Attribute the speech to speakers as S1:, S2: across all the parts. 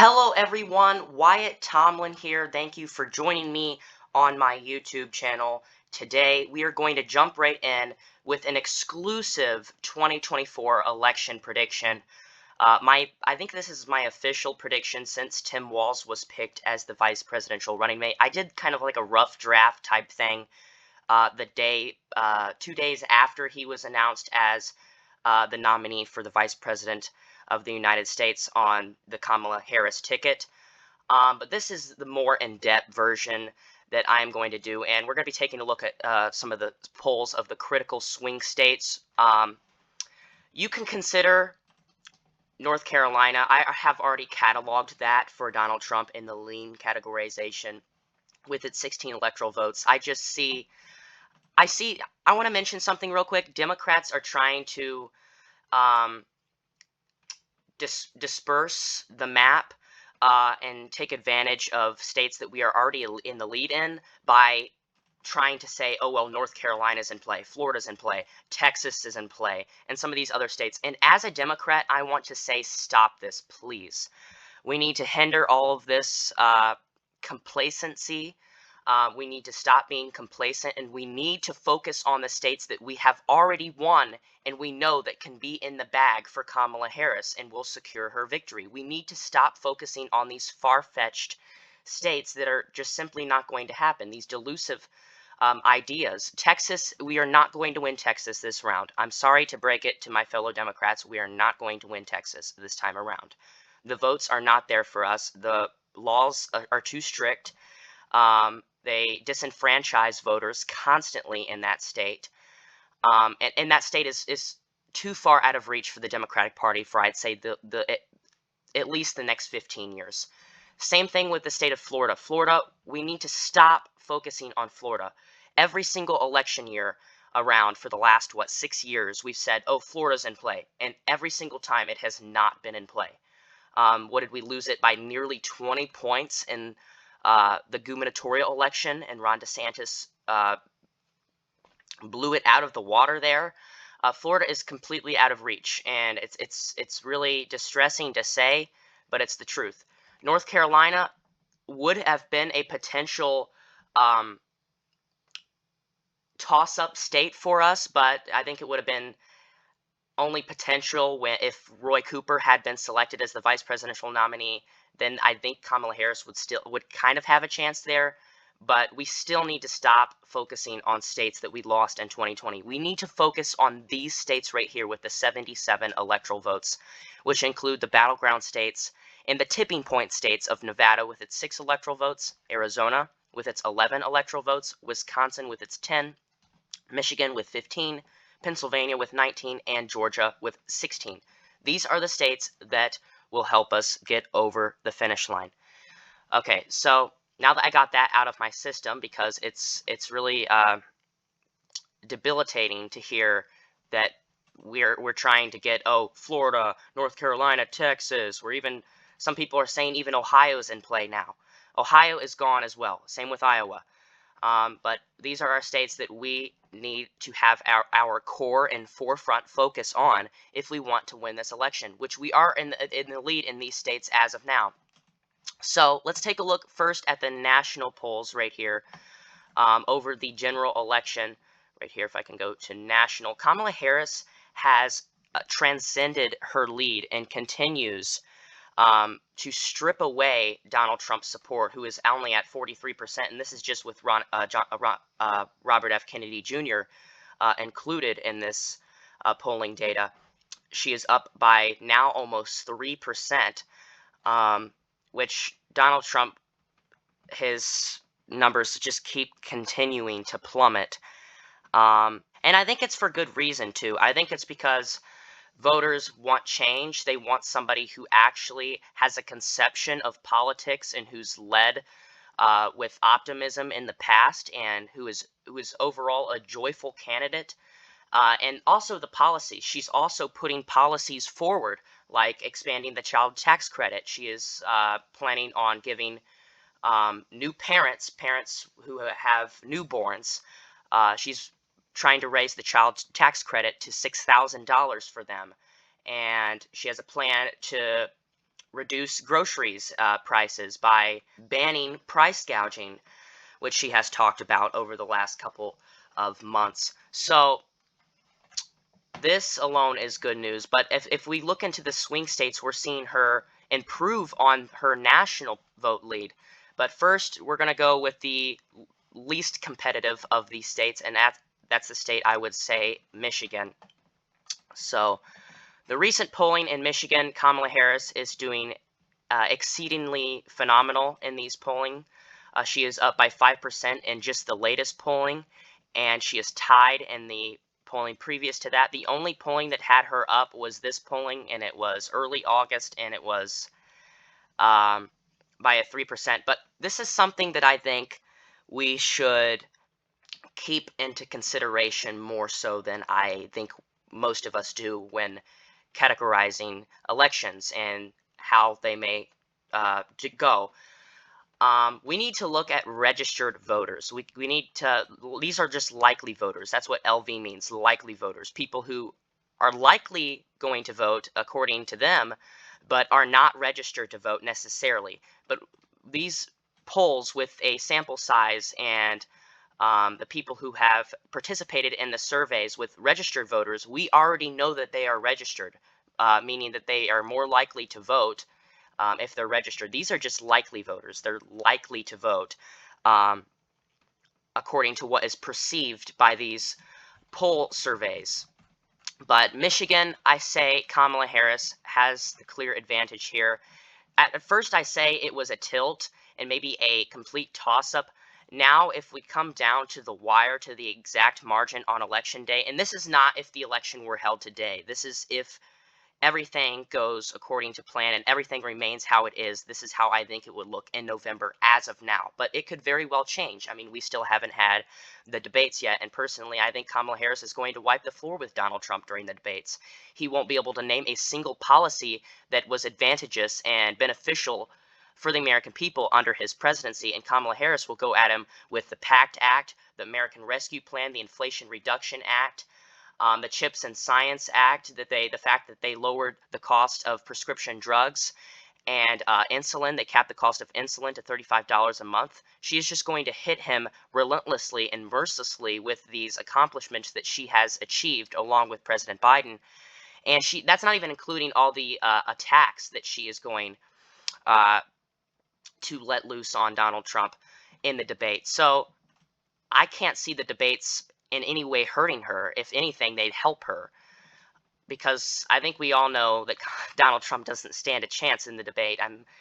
S1: Hello everyone, Wyatt Tomlin here. Thank you for joining me on my YouTube channel. Today we are going to jump right in with an exclusive 2024 election prediction. I think this is my official prediction since Tim Walz was picked as the vice presidential running mate. I did kind of like a rough draft type thing the day, 2 days after he was announced as the nominee for the vice president of the United States on the Kamala Harris ticket. But this is the more in-depth version that I'm going to do, and we're going to be taking a look at some of the polls of the critical swing states. You can consider North Carolina. I have already cataloged that for Donald Trump in the lean categorization with its 16 electoral votes. I want to mention something real quick. Democrats are trying to disperse the map and take advantage of states that we are already in the lead in by trying to say, oh, well, North Carolina's in play, Florida's in play, Texas is in play, and some of these other states. And as a Democrat, I want to say, stop this, please. We need to hinder all of this complacency. We need to stop being complacent, and we need to focus on the states that we have already won and we know that can be in the bag for Kamala Harris and will secure her victory. We need to stop focusing on these far-fetched states that are just simply not going to happen, these delusive ideas. Texas, we are not going to win Texas this round. I'm sorry to break it to my fellow Democrats. We are not going to win Texas this time around. The votes are not there for us. The laws are too strict. They disenfranchise voters constantly in that state. And that state is too far out of reach for the Democratic Party for, I'd say, at least the next 15 years. Same thing with the state of Florida. Florida, we need to stop focusing on Florida. Every single election year around for the last, 6 years, we've said, oh, Florida's in play. And every single time it has not been in play. What did we lose it by? Nearly 20 points in the gubernatorial election, and Ron DeSantis blew it out of the water there. Florida is completely out of reach, and it's really distressing to say, but it's the truth. North Carolina would have been a potential toss-up state for us, but I think it would have been only potential if Roy Cooper had been selected as the vice presidential nominee. Then I think Kamala Harris would kind of have a chance there. But we still need to stop focusing on states that we lost in 2020. We need to focus on these states right here with the 77 electoral votes, which include the battleground states and the tipping point states of Nevada with its 6 electoral votes, Arizona with its 11 electoral votes, Wisconsin with its 10, Michigan with 15, Pennsylvania with 19, and Georgia with 16. These are the states that will help us get over the finish line. Okay, so now that I got that out of my system, because it's really debilitating to hear that we're trying to get, oh, Florida, North Carolina, Texas, or even some people are saying even Ohio's in play now. Ohio is gone as well. Same with Iowa. But these are our states that we need to have our core and forefront focus on if we want to win this election, which we are in the lead in these states as of now. So let's take a look first at the national polls right here over the general election. Right here, if I can go to national, Kamala Harris has transcended her lead and continues to strip away Donald Trump's support, who is only at 43%, and this is just with Robert F. Kennedy Jr. Included in this polling data. She is up by now almost 3%, which Donald Trump, his numbers just keep continuing to plummet. And I think it's for good reason, too. I think it's because voters want change. They want somebody who actually has a conception of politics and who's led with optimism in the past, and who is overall a joyful candidate. And also the policies. She's also putting policies forward, like expanding the child tax credit. She is planning on giving new parents who have newborns, she's trying to raise the child tax credit to $6,000 for them. And she has a plan to reduce groceries prices by banning price gouging, which she has talked about over the last couple of months. So this alone is good news. But if we look into the swing states, we're seeing her improve on her national vote lead. But first, we're going to go with the least competitive of these states, and that's the state I would say, Michigan. So the recent polling in Michigan, Kamala Harris is doing exceedingly phenomenal in these polling. She is up by 5% in just the latest polling, and she is tied in the polling previous to that. The only polling that had her up was this polling, and it was early August, and it was by a 3%. But this is something that I think we should keep into consideration more so than I think most of us do when categorizing elections and how they may go. We need to look at registered voters. We need to, these are just likely voters. That's what LV means, likely voters. People who are likely going to vote according to them, but are not registered to vote necessarily. But these polls with a sample size and the people who have participated in the surveys with registered voters, we already know that they are registered, meaning that they are more likely to vote if they're registered. These are just likely voters. They're likely to vote according to what is perceived by these poll surveys. But Michigan, I say Kamala Harris has the clear advantage here. At first, I say it was a tilt and maybe a complete toss-up. Now, if we come down to the wire, to the exact margin on election day, and this is not if the election were held today, this is if everything goes according to plan and everything remains how it is, this is how I think it would look in November as of now. But it could very well change. I mean, we still haven't had the debates yet, and personally, I think Kamala Harris is going to wipe the floor with Donald Trump during the debates. He won't be able to name a single policy that was advantageous and beneficial for the American people under his presidency, and Kamala Harris will go at him with the PACT Act, the American Rescue Plan, the Inflation Reduction Act, the CHIPS and Science Act, the fact that they lowered the cost of prescription drugs and insulin. They capped the cost of insulin to $35 a month. She is just going to hit him relentlessly and mercilessly with these accomplishments that she has achieved along with President Biden. And that's not even including all the attacks that she is going to let loose on Donald Trump in the debate. So I can't see the debates in any way hurting her. If anything, they'd help her, because I think we all know that Donald Trump doesn't stand a chance in the debate.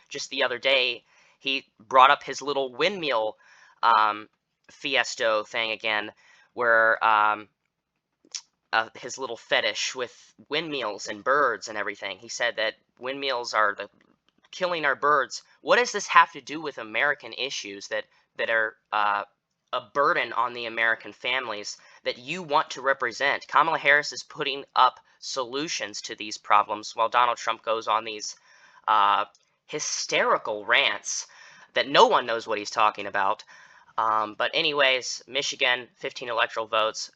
S1: Just the other day, he brought up his little windmill fiesto thing again, where his little fetish with windmills and birds and everything. He said that windmills are killing our birds. What does this have to do with American issues that are a burden on the American families that you want to represent? Kamala Harris is putting up solutions to these problems while Donald Trump goes on these hysterical rants that no one knows what he's talking about. But anyways, Michigan, 15 electoral votes,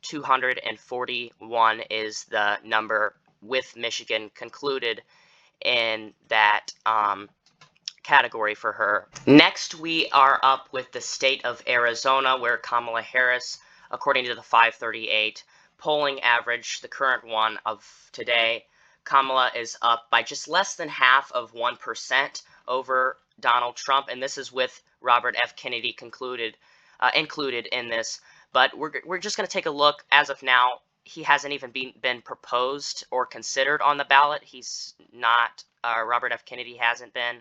S1: 241 is the number with Michigan concluded in that category for her. Next, we are up with the state of Arizona, where Kamala Harris, according to the 538 polling average, the current one of today, Kamala is up by just less than half of 1% over Donald Trump, and this is with Robert F. Kennedy included in this. But we're just going to take a look. As of now, he hasn't even been proposed or considered on the ballot. He's not, Robert F. Kennedy hasn't been,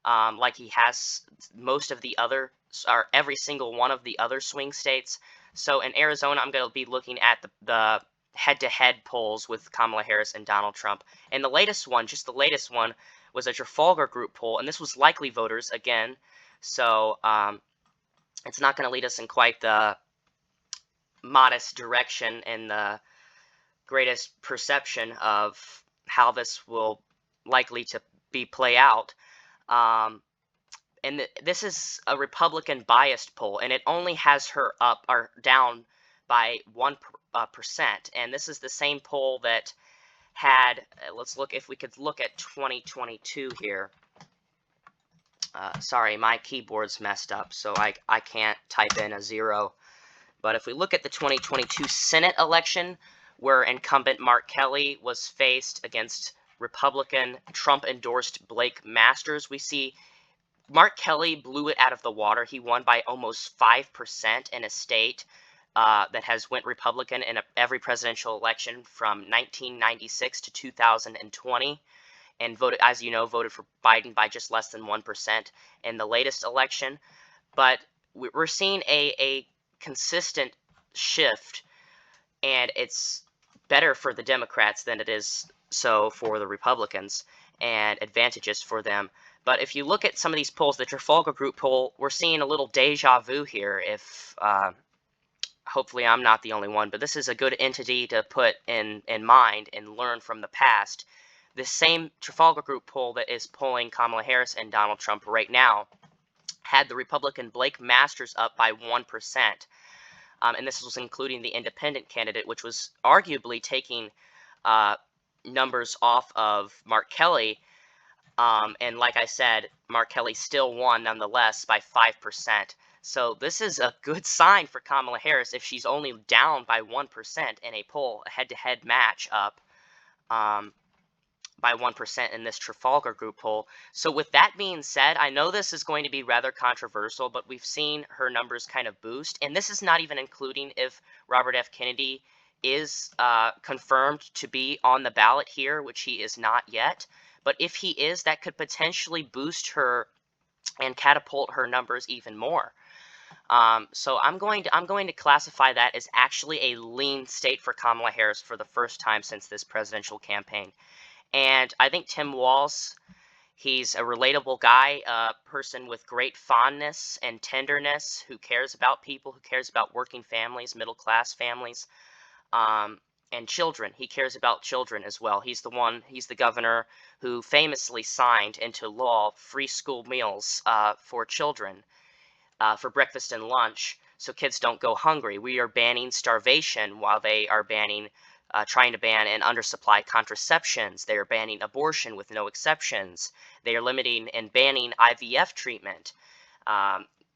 S1: like he has most of the other, or every single one of the other swing states. So in Arizona, I'm going to be looking at the head-to-head polls with Kamala Harris and Donald Trump. And the latest one, just the latest one, was a Trafalgar Group poll, and this was likely voters again. So it's not going to lead us in quite the modest direction and the greatest perception of how this will likely to play out. And this is a Republican biased poll, and it only has her up or down by 1%. And this is the same poll that had, let's look, if we could look at 2022 here. Sorry, my keyboard's messed up, so I can't type in a 0. But if we look at the 2022 Senate election, where incumbent Mark Kelly was faced against Republican Trump-endorsed Blake Masters, we see Mark Kelly blew it out of the water. He won by almost 5% in a state that has went Republican in every presidential election from 1996 to 2020. And voted, as you know, voted for Biden by just less than 1% in the latest election. But we're seeing a consistent shift, and it's better for the Democrats than it is so for the Republicans, and advantageous for them. But if you look at some of these polls, the Trafalgar Group poll, we're seeing a little deja vu here. If hopefully I'm not the only one, but this is a good entity to put in mind and learn from the past. The same Trafalgar Group poll that is polling Kamala Harris and Donald Trump right now had the Republican Blake Masters up by 1%. And this was including the independent candidate, which was arguably taking numbers off of Mark Kelly. And like I said, Mark Kelly still won nonetheless by 5%. So this is a good sign for Kamala Harris if she's only down by 1% in a poll, a head-to-head match up by 1% in this Trafalgar Group poll. So with that being said, I know this is going to be rather controversial, but we've seen her numbers kind of boost. And this is not even including if Robert F. Kennedy is confirmed to be on the ballot here, which he is not yet. But if he is, that could potentially boost her and catapult her numbers even more. So I'm going to classify that as actually a lean state for Kamala Harris for the first time since this presidential campaign. And I think Tim Walz, he's a relatable guy, a person with great fondness and tenderness, who cares about people, who cares about working families, middle-class families, and children. He cares about children as well. He's the governor who famously signed into law free school meals for children for breakfast and lunch, so kids don't go hungry. We are banning starvation while they are trying to ban and undersupply contraceptions. They are banning abortion with no exceptions. They are limiting and banning IVF treatment.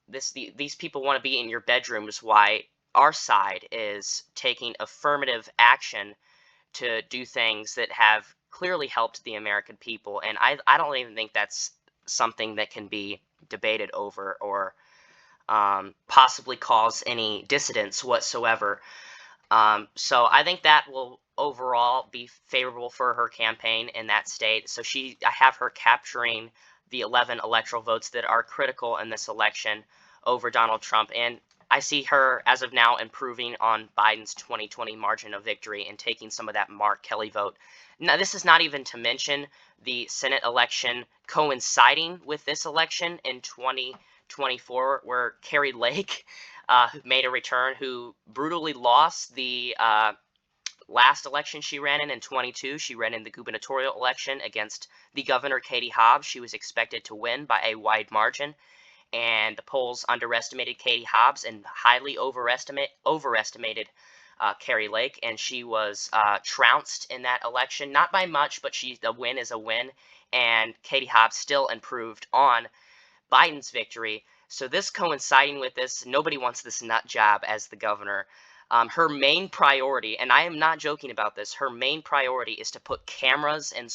S1: These people want to be in your bedrooms, why our side is taking affirmative action to do things that have clearly helped the American people. And I don't even think that's something that can be debated over or possibly cause any dissidence whatsoever. So I think that will overall be favorable for her campaign in that state. So I have her capturing the 11 electoral votes that are critical in this election over Donald Trump. And I see her, as of now, improving on Biden's 2020 margin of victory and taking some of that Mark Kelly vote. Now, this is not even to mention the Senate election coinciding with this election in 2024, where Kari Lake who made a return, who brutally lost the last election she ran in 22. She ran in the gubernatorial election against the governor, Katie Hobbs. She was expected to win by a wide margin, and the polls underestimated Katie Hobbs and highly overestimated Kari Lake, and she was trounced in that election. Not by much, but a win is a win, and Katie Hobbs still improved on Biden's victory. So this coinciding with this, nobody wants this nut job as the governor. Her main priority, and I am not joking about this, her main priority is to put cameras in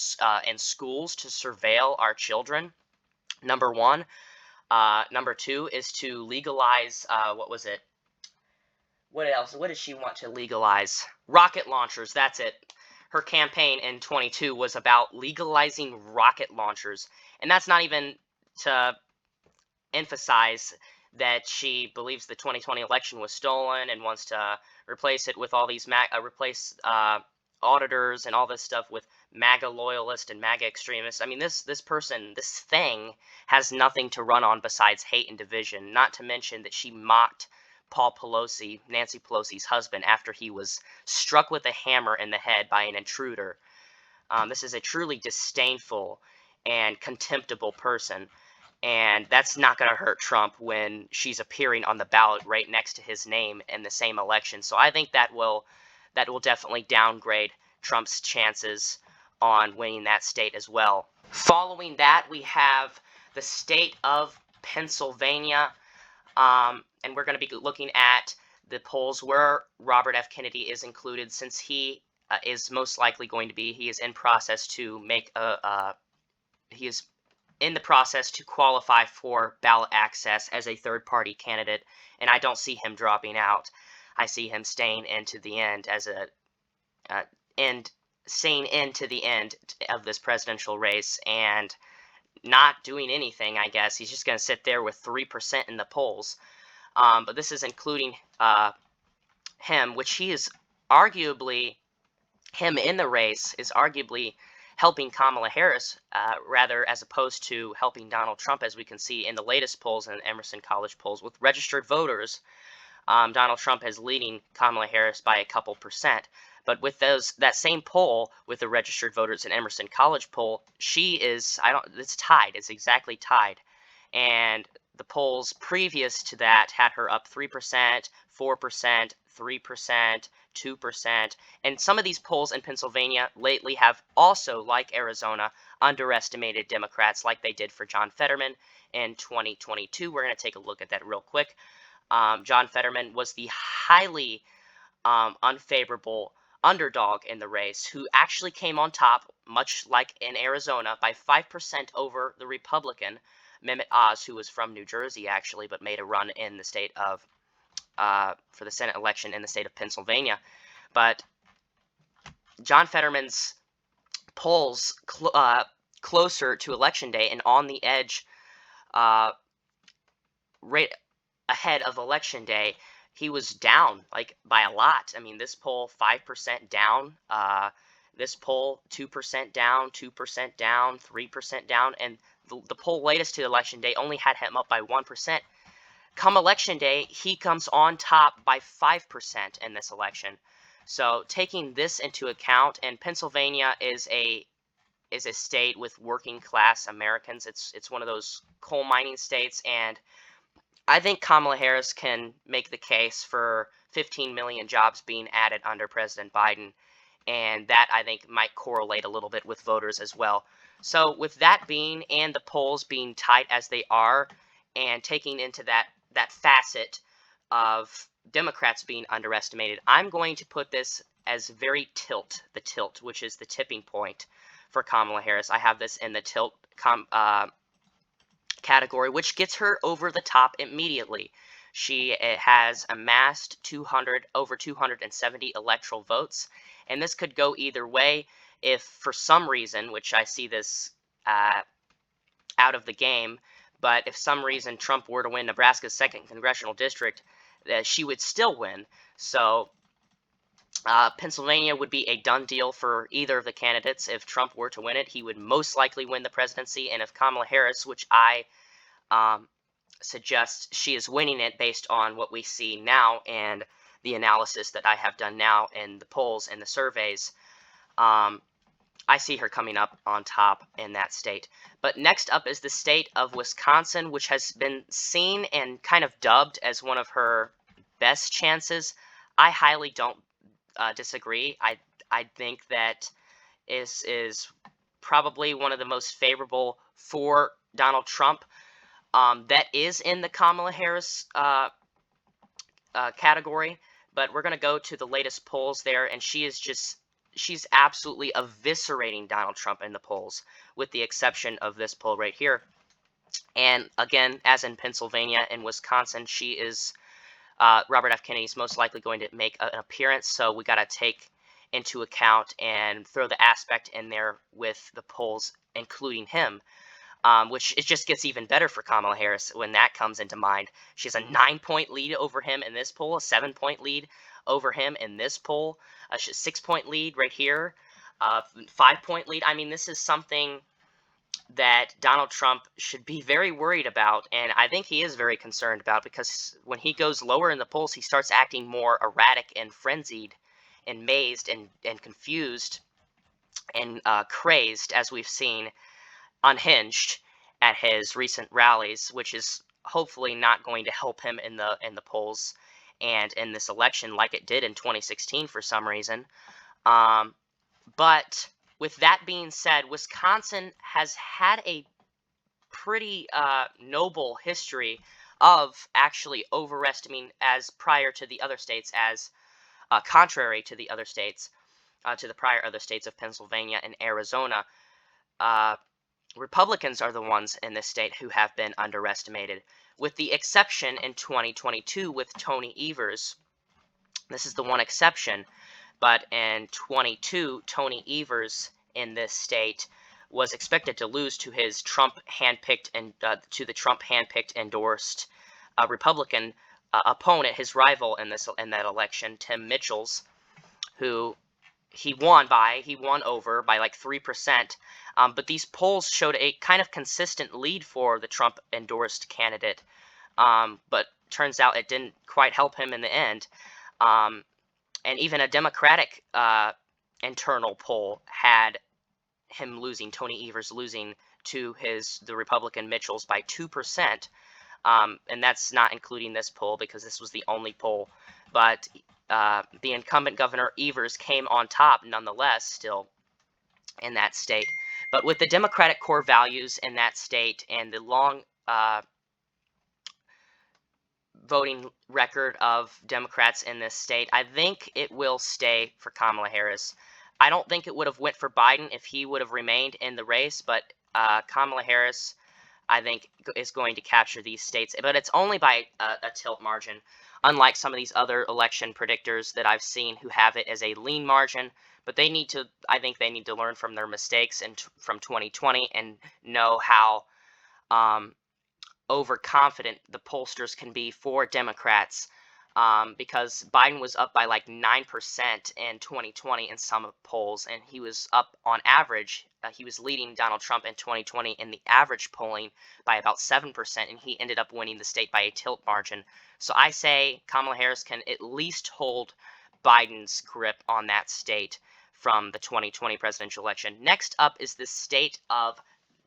S1: schools to surveil our children, number one. Number two is to legalize, what was it? What else? What does she want to legalize? Rocket launchers, that's it. Her campaign in 22 was about legalizing rocket launchers. And that's not even to emphasize that she believes the 2020 election was stolen and wants to replace it with all these auditors and all this stuff with MAGA loyalists and MAGA extremists. I mean, this thing has nothing to run on besides hate and division, not to mention that she mocked Paul Pelosi, Nancy Pelosi's husband, after he was struck with a hammer in the head by an intruder. This is a truly disdainful and contemptible person. And that's not going to hurt Trump when she's appearing on the ballot right next to his name in the same election. So I think that will definitely downgrade Trump's chances on winning that state as well. Following that, we have the state of Pennsylvania, and we're going to be looking at the polls where Robert F. Kennedy is included, since he is most likely going to be. He is in process to make he is in the process to qualify for ballot access as a third-party candidate, and I don't see him dropping out. I see him staying into the end as a staying into the end of this presidential race and not doing anything. I guess he's just going to sit there with 3% in the polls. But this is including him, which he is arguably, him in the race is arguably helping Kamala Harris, rather as opposed to helping Donald Trump, as we can see in the latest polls and Emerson College polls. With registered voters, Donald Trump is leading Kamala Harris by a couple percent. But with that same poll with the registered voters in Emerson College poll, she is, it's tied. It's exactly tied. And the polls previous to that had her up 3%, 4%, 3%, 2%. And some of these polls in Pennsylvania lately have also, like Arizona, underestimated Democrats like they did for John Fetterman in 2022. We're going to take a look at that real quick. John Fetterman was the highly unfavorable underdog in the race, who actually came on top, much like in Arizona, by 5% over the Republican Mehmet Oz, who was from New Jersey actually, but made a run in the state of for the Senate election in the state of Pennsylvania. But John Fetterman's polls closer to election day and on the edge, right ahead of election day, he was down like by a lot. I mean, this poll 5% down, this poll 2% down, 2% down, 3% down, and the poll latest to election day only had him up by 1%. Come election day, he comes on top by 5% in this election. So taking this into account, and Pennsylvania is a state with working class Americans. It's one of those coal mining states, and I think Kamala Harris can make the case for 15 million jobs being added under President Biden, and that I think might correlate a little bit with voters as well. So with that being, and the polls being tight as they are, and taking into that facet of Democrats being underestimated, I'm going to put this as very the tilt, which is the tipping point for Kamala Harris. I have this in the tilt category, which gets her over the top immediately. She has amassed over 270 electoral votes, and this could go either way if for some reason, which I see this out of the game, but if some reason Trump were to win Nebraska's 2nd congressional district, she would still win. So Pennsylvania would be a done deal for either of the candidates. If Trump were to win it, he would most likely win the presidency. And if Kamala Harris, which I suggest she is winning it based on what we see now and the analysis that I have done now in the polls and the surveys, I see her coming up on top in that state. But next up is the state of Wisconsin, which has been seen and kind of dubbed as one of her best chances. I highly don't disagree. I think that is probably one of the most favorable for Donald Trump. That is in the Kamala Harris category, but we're going to go to the latest polls there, and she's absolutely eviscerating Donald Trump in the polls, with the exception of this poll right here. And again, as in Pennsylvania and Wisconsin, she is Robert F. Kennedy's most likely going to make an appearance, so we got to take into account and throw the aspect in there with the polls, including him, which it just gets even better for Kamala Harris when that comes into mind. She has a 9-point lead over him in this poll, a 7-point lead over him in this poll, a 6-point lead right here, 5-point lead. I mean, this is something that Donald Trump should be very worried about, and I think he is very concerned about, because when he goes lower in the polls, he starts acting more erratic and frenzied and mazed and confused and crazed, as we've seen, unhinged at his recent rallies, which is hopefully not going to help him in the polls and in this election like it did in 2016 for some reason. But with that being said, Wisconsin has had a pretty noble history of actually overestimating, as prior to the other states, as contrary to the other states, to the prior other states of Pennsylvania and Arizona. Uh, Republicans are the ones in this state who have been underestimated, with the exception in 2022 with Tony Evers. This is the one exception, but in 22, Tony Evers in this state was expected to lose to his Trump handpicked and to the Trump handpicked endorsed Republican opponent, his rival in that election, Tim Mitchell's, who he won over by like 3%. But these polls showed a kind of consistent lead for the Trump endorsed candidate. But turns out it didn't quite help him in the end. And even a Democratic internal poll had him losing, Tony Evers losing to the Republican Mitchells by 2%. And that's not including this poll because this was the only poll. But the incumbent Governor Evers came on top nonetheless still in that state. But with the Democratic core values in that state and the long voting record of Democrats in this state, I think it will stay for Kamala Harris. I don't think it would have went for Biden if he would have remained in the race, but Kamala Harris, I think, is going to capture these states, but it's only by a tilt margin, unlike some of these other election predictors that I've seen who have it as a lean margin. But I think they need to learn from their mistakes and from 2020 and know how overconfident the pollsters can be for Democrats, because Biden was up by like 9% in 2020 in some polls, and he was up on average. He was leading Donald Trump in 2020 in the average polling by about 7%, and he ended up winning the state by a tilt margin. So I say Kamala Harris can at least hold Biden's grip on that state from the 2020 presidential election. Next up is the state of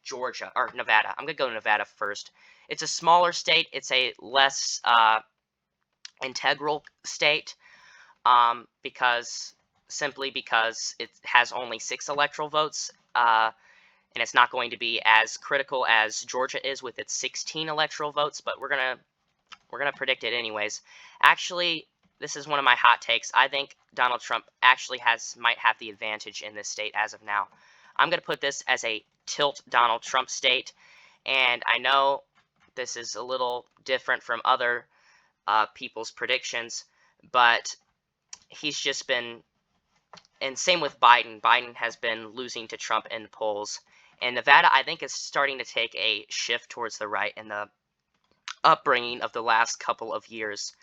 S1: Georgia, or Nevada. I'm going to go to Nevada first. It's a smaller state. It's a less integral state because it has only 6 electoral votes, and it's not going to be as critical as Georgia is with its 16 electoral votes. But we're gonna predict it anyways. Actually, this is one of my hot takes. I think Donald Trump actually might have the advantage in this state as of now. I'm gonna put this as a tilt Donald Trump state, and I know this is a little different from other people's predictions, but he's just been, and same with Biden. Biden has been losing to Trump in the polls. And Nevada, I think, is starting to take a shift towards the right in the upbringing of the last couple of years.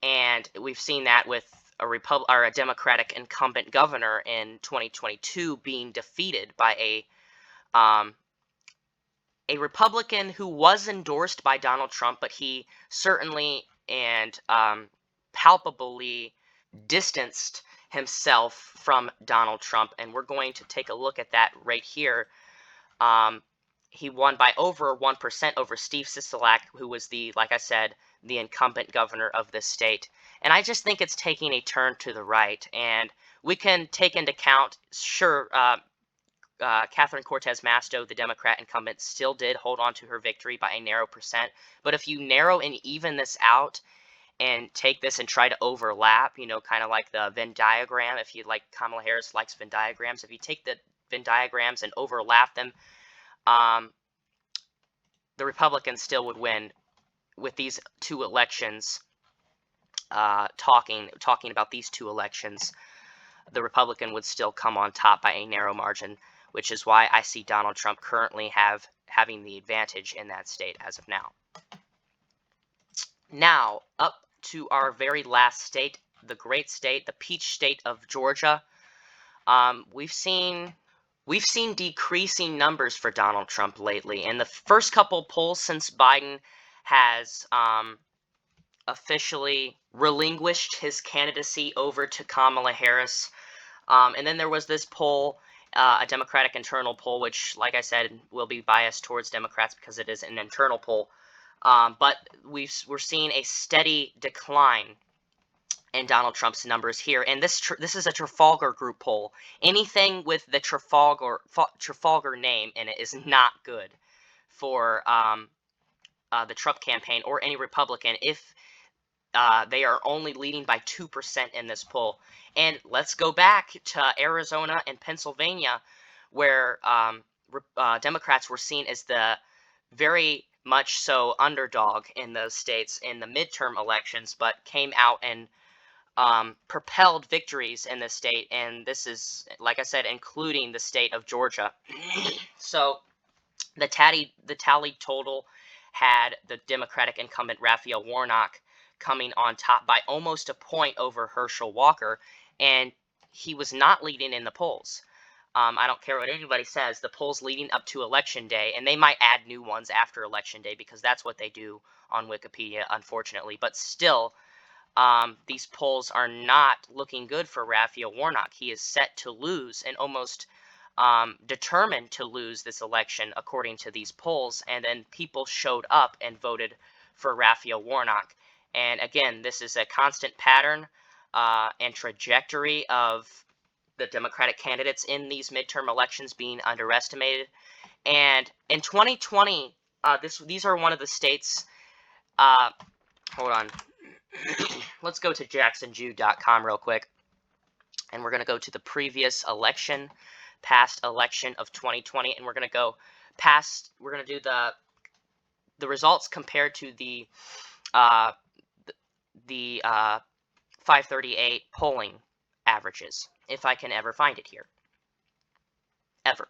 S1: And we've seen that with a Democratic incumbent governor in 2022 being defeated by a Republican who was endorsed by Donald Trump, but he certainly and palpably distanced himself from Donald Trump. And we're going to take a look at that right here. He won by over 1% over Steve Sisolak, who was like I said, the incumbent governor of this state. And I just think it's taking a turn to the right. And we can take into account, sure, Catherine Cortez Masto, the Democrat incumbent, still did hold on to her victory by a narrow percent. But if you narrow and even this out and take this and try to overlap, kind of like the Venn diagram, if you like, Kamala Harris likes Venn diagrams. If you take the Venn diagrams and overlap them, the Republicans still would win with these 2 elections. Talking about these 2 elections, the Republican would still come on top by a narrow margin, which is why I see Donald Trump currently having the advantage in that state as of now. Now, up to our very last state, the great state, the peach state of Georgia. We've seen decreasing numbers for Donald Trump lately. In the first couple polls since Biden has officially relinquished his candidacy over to Kamala Harris. And then there was this poll, a Democratic internal poll, which, like I said, will be biased towards Democrats because it is an internal poll. But we're seeing a steady decline and Donald Trump's numbers here. And this is a Trafalgar Group poll. Anything with the Trafalgar name in it is not good for the Trump campaign or any Republican if they are only leading by 2% in this poll. And let's go back to Arizona and Pennsylvania, where Democrats were seen as the very much so underdog in those states in the midterm elections, but came out and propelled victories in the state. And this is, like I said, including the state of Georgia. So the tally total had the Democratic incumbent Raphael Warnock coming on top by almost a point over Herschel Walker, and he was not leading in the polls. I don't care what anybody says, the polls leading up to Election Day, and they might add new ones after Election Day because that's what they do on Wikipedia, unfortunately. But still, these polls are not looking good for Raphael Warnock. He is set to lose and almost determined to lose this election, according to these polls. And then people showed up and voted for Raphael Warnock. And again, this is a constant pattern and trajectory of the Democratic candidates in these midterm elections being underestimated. And in 2020, these are one of the states. Hold on. Let's go to jacksonjude.com real quick. And we're going to go to the previous election, past election of 2020. And we're going to go past, we're going to do the results compared to the 538 polling averages, if I can ever find it here. Ever.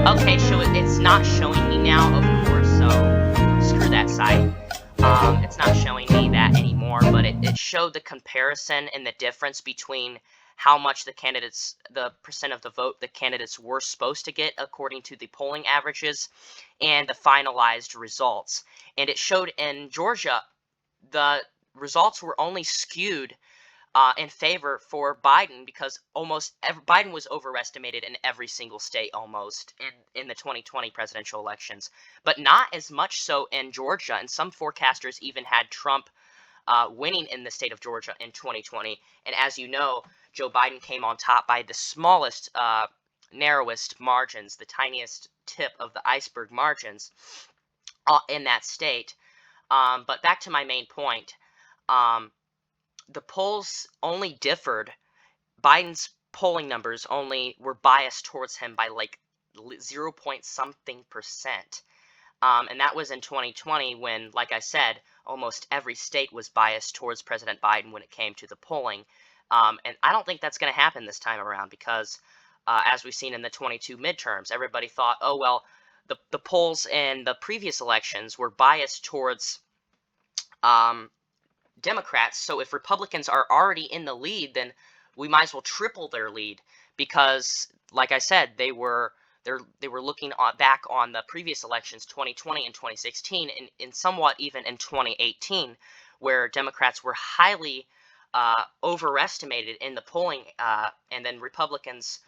S1: Okay, so it's not showing me now, of course, so screw that site. It's not showing me that anymore, but it showed the comparison and the difference between how much the percent of the vote the candidates were supposed to get according to the polling averages and the finalized results. And it showed in Georgia, the results were only skewed in favor for Biden because Biden was overestimated in every single state almost in the 2020 presidential elections, but not as much so in Georgia. And some forecasters even had Trump winning in the state of Georgia in 2020. And as you know, Joe Biden came on top by the smallest, narrowest margins, the tiniest tip of the iceberg margins in that state. But back to my main point. The polls only differed. Biden's polling numbers only were biased towards him by like 0 point something percent. And that was in 2020 when, like I said, almost every state was biased towards President Biden when it came to the polling. And I don't think that's going to happen this time around because, as we've seen in the 22 midterms, everybody thought, oh, well, the polls in the previous elections were biased towards Democrats, so if Republicans are already in the lead, then we might as well triple their lead because, like I said, they were looking back on the previous elections, 2020 and 2016, and somewhat even in 2018, where Democrats were highly overestimated in the polling, and then Republicans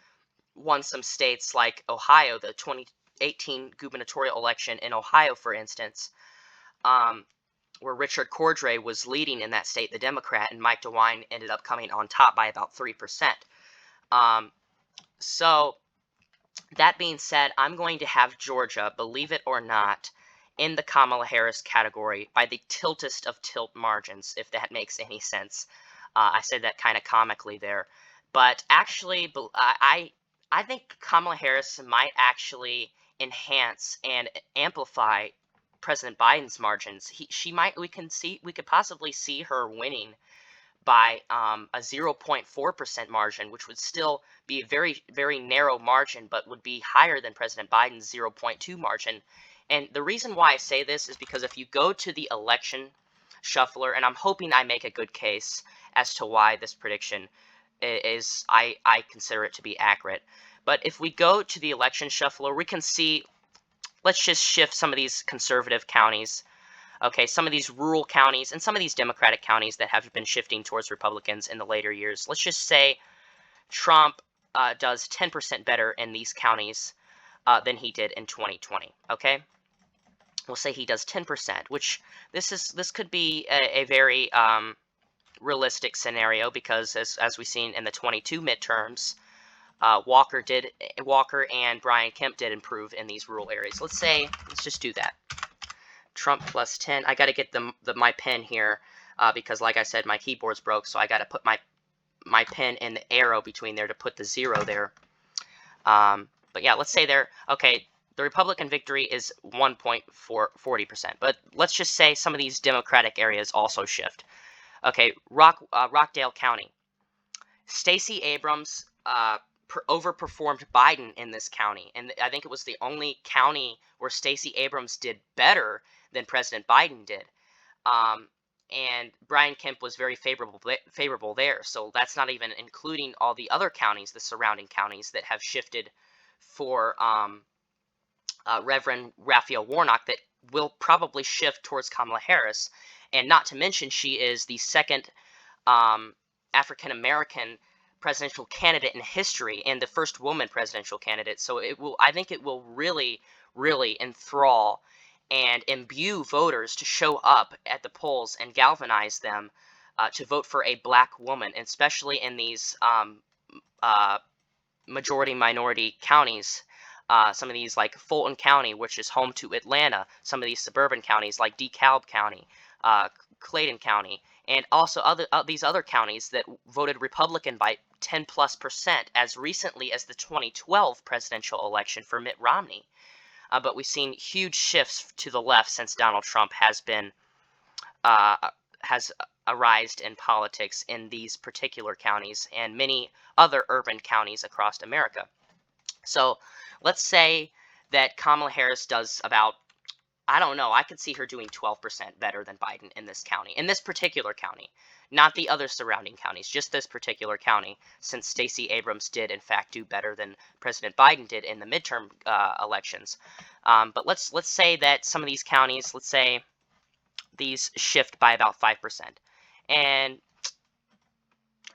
S1: won some states like Ohio, the 2018 gubernatorial election in Ohio, for instance. Where Richard Cordray was leading in that state, the Democrat, and Mike DeWine ended up coming on top by about 3%. So, that being said, I'm going to have Georgia, believe it or not, in the Kamala Harris category by the tiltest of tilt margins, if that makes any sense. I said that kind of comically there. But actually, I think Kamala Harris might actually enhance and amplify President Biden's margins. We could possibly see her winning by a 0.4% margin, which would still be a very, very narrow margin, but would be higher than President Biden's 0.2 margin. And the reason why I say this is because if you go to the election shuffler, and I'm hoping I make a good case as to why this prediction is, I consider it to be accurate. But if we go to the election shuffler, we can see, let's just shift some of these conservative counties. Okay, some of these rural counties and some of these Democratic counties that have been shifting towards Republicans in the later years. Let's just say Trump does 10% better in these counties than he did in 2020. Okay, we'll say he does 10%, which this could be a very realistic scenario, because as we've seen in the 22 midterms, Walker and Brian Kemp did improve in these rural areas. Let's just do that. Trump plus 10. I got to get my pen here because, like I said, my keyboard's broke, so I got to put my pen in the arrow between there to put the 0 there. But yeah, let's say okay, the Republican victory is 1.40%. But let's just say some of these Democratic areas also shift. Okay, Rockdale County. Stacey Abrams overperformed Biden in this county, and I think it was the only county where Stacey Abrams did better than President Biden did. And Brian Kemp was very favorable there. So that's not even including all the other counties, the surrounding counties that have shifted for Reverend Raphael Warnock, that will probably shift towards Kamala Harris. And not to mention, she is the second African-American presidential candidate in history and the first woman presidential candidate. So I think it will really, really enthrall and imbue voters to show up at the polls and galvanize them to vote for a black woman, especially in these majority-minority counties. Some of these, like Fulton County, which is home to Atlanta, some of these suburban counties like DeKalb County, Clayton County, and also these other counties that voted Republican by 10+% as recently as the 2012 presidential election for Mitt Romney. But we've seen huge shifts to the left since Donald Trump has arisen in politics in these particular counties and many other urban counties across America. So let's say that Kamala Harris does about, I don't know, I could see her doing 12% better than Biden in this county, in this particular county, not the other surrounding counties, just this particular county, since Stacey Abrams did in fact do better than President Biden did in the midterm elections. But let's say that some of these counties, let's say these shift by about 5%, and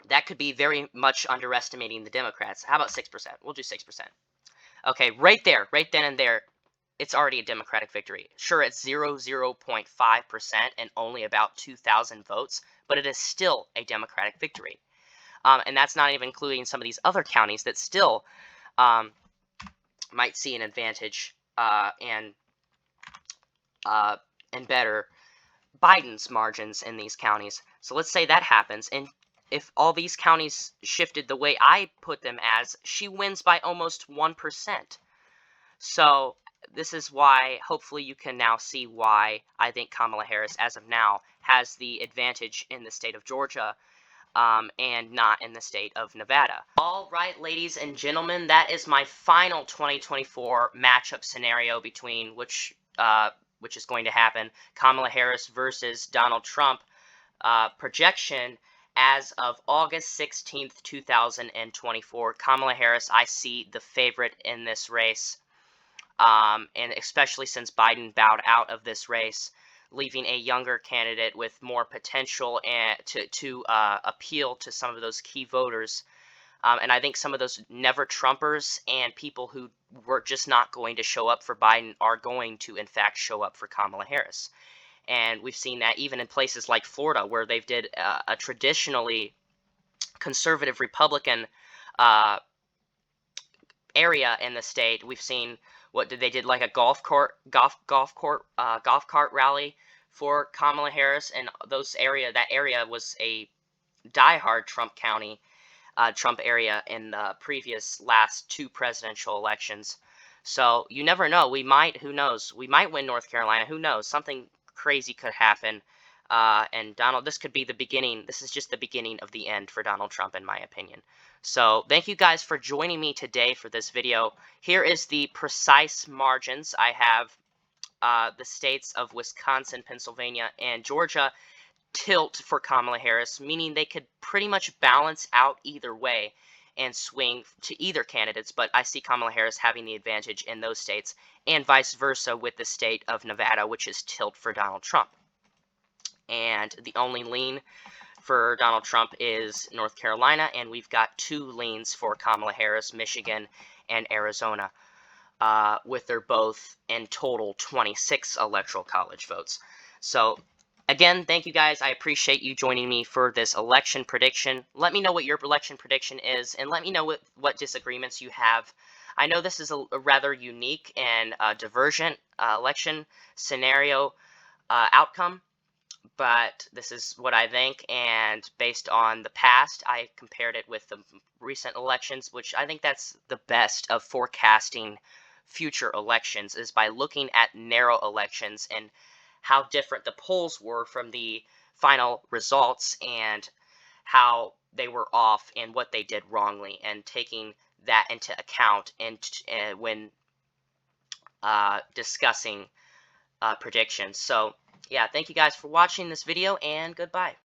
S1: that could be very much underestimating the Democrats. How about 6%? We'll do 6%. Okay, right there, right then and there, it's already a Democratic victory. Sure, it's 0.5% and only about 2,000 votes, but it is still a Democratic victory. And that's not even including some of these other counties that still might see an advantage and better Biden's margins in these counties. So let's say that happens, and if all these counties shifted the way I put them as, she wins by almost 1%. So this is why, hopefully you can now see why I think Kamala Harris, as of now, has the advantage in the state of Georgia and not in the state of Nevada. All right, ladies and gentlemen, that is my final 2024 matchup scenario between which is going to happen, Kamala Harris versus Donald Trump projection as of August 16th, 2024. Kamala Harris, I see the favorite in this race. And especially since Biden bowed out of this race, leaving a younger candidate with more potential and to appeal to some of those key voters. And I think some of those never-Trumpers and people who were just not going to show up for Biden are going to, in fact, show up for Kamala Harris. And we've seen that even in places like Florida, where they've did a traditionally conservative Republican area in the state. We've seen they did, like a golf cart rally for Kamala Harris, and that area was a diehard Trump area in the last two presidential elections. So you never know. Who knows? We might win North Carolina. Who knows? Something crazy could happen. And this could be the beginning. This is just the beginning of the end for Donald Trump, in my opinion. So thank you guys for joining me today for this video. Here is the precise margins. I have the states of Wisconsin, Pennsylvania, and Georgia tilt for Kamala Harris, meaning they could pretty much balance out either way and swing to either candidates, but I see Kamala Harris having the advantage in those states, and vice versa with the state of Nevada, which is tilt for Donald Trump. And the only lean for Donald Trump is North Carolina, and we've got 2 leans for Kamala Harris, Michigan and Arizona, with their both in total 26 electoral college votes. So again, thank you guys. I appreciate you joining me for this election prediction. Let me know what your election prediction is, and let me know what disagreements you have. I know this is a rather unique and divergent election scenario outcome, but this is what I think, and based on the past, I compared it with the recent elections, which I think that's the best of forecasting future elections, is by looking at narrow elections and how different the polls were from the final results, and how they were off and what they did wrongly, and taking that into account when discussing predictions. So yeah, thank you guys for watching this video, and goodbye.